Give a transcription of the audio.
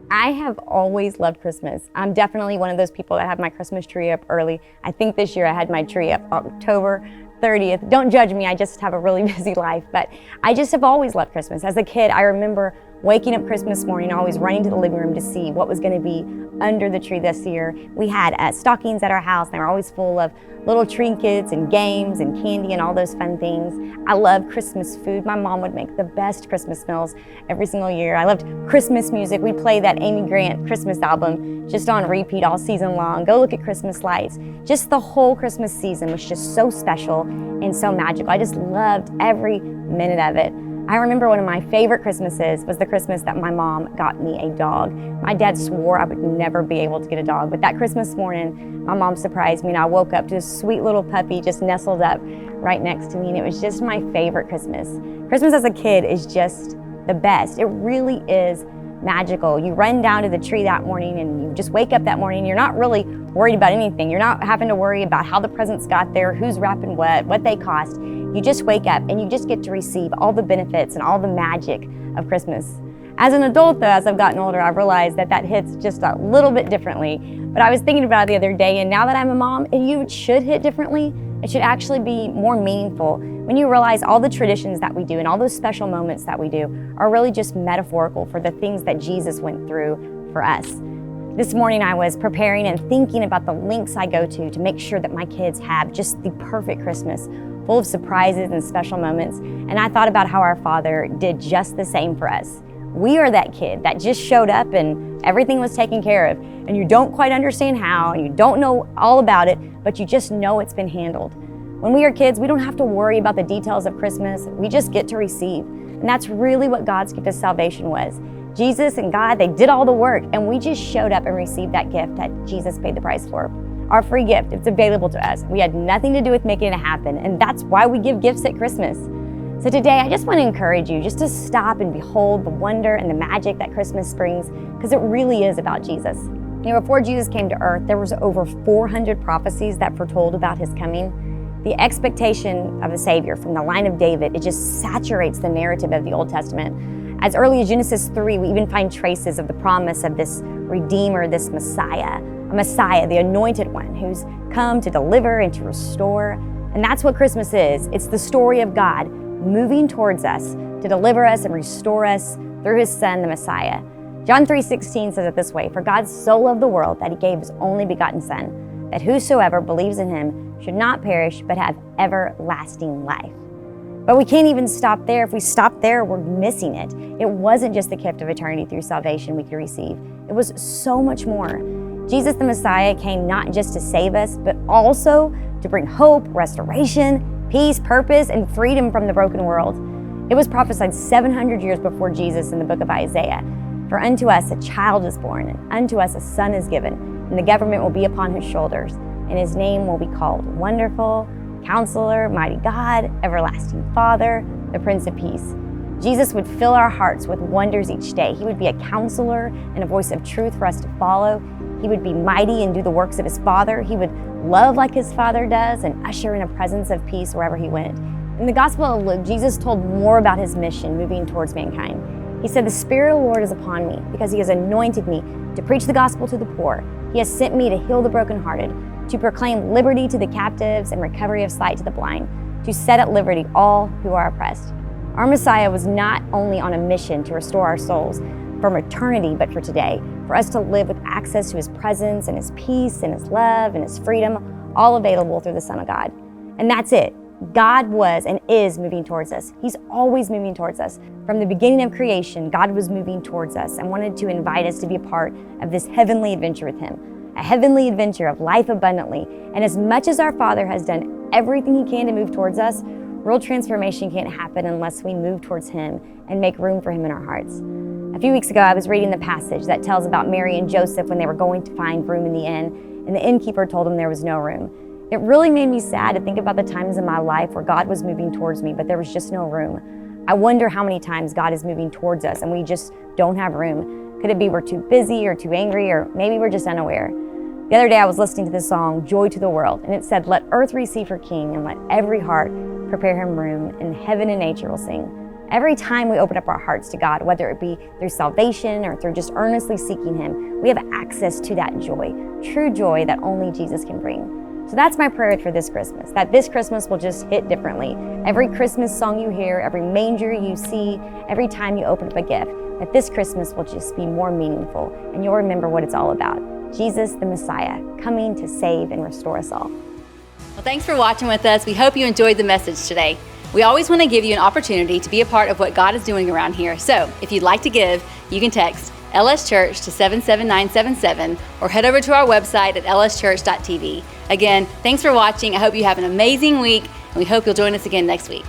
I have always loved Christmas. I'm definitely one of those people that have my Christmas tree up early. I think this year I had my tree up October 30th. Don't judge me, I just have a really busy life, but I just have always loved Christmas. As a kid, I remember waking up Christmas morning, always running to the living room to see what was gonna be under the tree this year. We had stockings at our house, and they were always full of little trinkets and games and candy and all those fun things. I love Christmas food. My mom would make the best Christmas meals every single year. I loved Christmas music. We'd play that Amy Grant Christmas album just on repeat all season long. Go look at Christmas lights. Just the whole Christmas season was just so special and so magical. I just loved every minute of it. I remember one of my favorite Christmases was the Christmas that my mom got me a dog. My dad swore I would never be able to get a dog, but that Christmas morning, my mom surprised me and I woke up to a sweet little puppy just nestled up right next to me, and it was just my favorite Christmas. Christmas as a kid is just the best. It really is magical. You run down to the tree that morning and you just wake up that morning. You're not really worried about anything. You're not having to worry about how the presents got there, who's wrapping what they cost. You just wake up and you just get to receive all the benefits and all the magic of Christmas. As an adult though, as I've gotten older, I've realized that hits just a little bit differently. But I was thinking about it the other day, and now that I'm a mom, it should hit differently. It should actually be more meaningful when you realize all the traditions that we do and all those special moments that we do are really just metaphorical for the things that Jesus went through for us. This morning I was preparing and thinking about the lengths I go to make sure that my kids have just the perfect Christmas, full of surprises and special moments. And I thought about how our Father did just the same for us. We are that kid that just showed up and everything was taken care of, and you don't quite understand how, and you don't know all about it, but you just know it's been handled. When we are kids, we don't have to worry about the details of Christmas. We just get to receive. And that's really what God's gift of salvation was. Jesus and God, they did all the work, and we just showed up and received that gift that Jesus paid the price for. Our free gift, it's available to us. We had nothing to do with making it happen, and that's why we give gifts at Christmas. So today, I just want to encourage you just to stop and behold the wonder and the magic that Christmas brings, because it really is about Jesus. You know, before Jesus came to earth, there was over 400 prophecies that foretold about his coming. The expectation of a Savior from the line of David, it just saturates the narrative of the Old Testament. As early as Genesis 3, we even find traces of the promise of this Redeemer, this Messiah, a Messiah, the anointed one who's come to deliver and to restore. And that's what Christmas is. It's the story of God moving towards us to deliver us and restore us through his Son, the Messiah. John 3:16 says it this way: "For God so loved the world that he gave his only begotten Son, that whosoever believes in him should not perish but have everlasting life." But we can't even stop there. If we stop there, we're missing it. It wasn't just the gift of eternity through salvation we could receive. It was so much more. Jesus the Messiah came not just to save us, but also to bring hope, restoration, peace, purpose, and freedom from the broken world. It was prophesied 700 years before Jesus in the book of Isaiah. "For unto us a child is born, and unto us a son is given, and the government will be upon his shoulders, and his name will be called Wonderful, Counselor, Mighty God, Everlasting Father, the Prince of Peace." Jesus would fill our hearts with wonders each day. He would be a counselor and a voice of truth for us to follow. He would be mighty and do the works of his Father. He would love like his Father does and usher in a presence of peace wherever he went. In the Gospel of Luke, Jesus told more about his mission moving towards mankind. He said, "The Spirit of the Lord is upon me, because he has anointed me to preach the gospel to the poor. He has sent me to heal the brokenhearted, to proclaim liberty to the captives and recovery of sight to the blind, to set at liberty all who are oppressed." Our Messiah was not only on a mission to restore our souls from eternity, but for today, for us to live with access to his presence and his peace and his love and his freedom, all available through the Son of God. And that's it. God was and is moving towards us. He's always moving towards us. From the beginning of creation, God was moving towards us and wanted to invite us to be a part of this heavenly adventure with him, a heavenly adventure of life abundantly. And as much as our Father has done everything he can to move towards us, real transformation can't happen unless we move towards him and make room for him in our hearts. A few weeks ago, I was reading the passage that tells about Mary and Joseph when they were going to find room in the inn, and the innkeeper told them there was no room. It really made me sad to think about the times in my life where God was moving towards me, but there was just no room. I wonder how many times God is moving towards us and we just don't have room. Could it be we're too busy or too angry, or maybe we're just unaware? The other day I was listening to the song, "Joy to the World," and it said, "Let earth receive her King, and let every heart prepare him room, and heaven and nature will sing. Every time we open up our hearts to God, whether it be through salvation or through just earnestly seeking Him, we have access to that joy, true joy that only Jesus can bring. So that's my prayer for this Christmas, that this Christmas will just hit differently. Every Christmas song you hear, every manger you see, every time you open up a gift, that this Christmas will just be more meaningful and you'll remember what it's all about. Jesus, the Messiah, coming to save and restore us all. Well, thanks for watching with us. We hope you enjoyed the message today. We always want to give you an opportunity to be a part of what God is doing around here. So if you'd like to give, you can text LS Church to 77977 or head over to our website at lschurch.tv. Again, thanks for watching. I hope you have an amazing week, and we hope you'll join us again next week.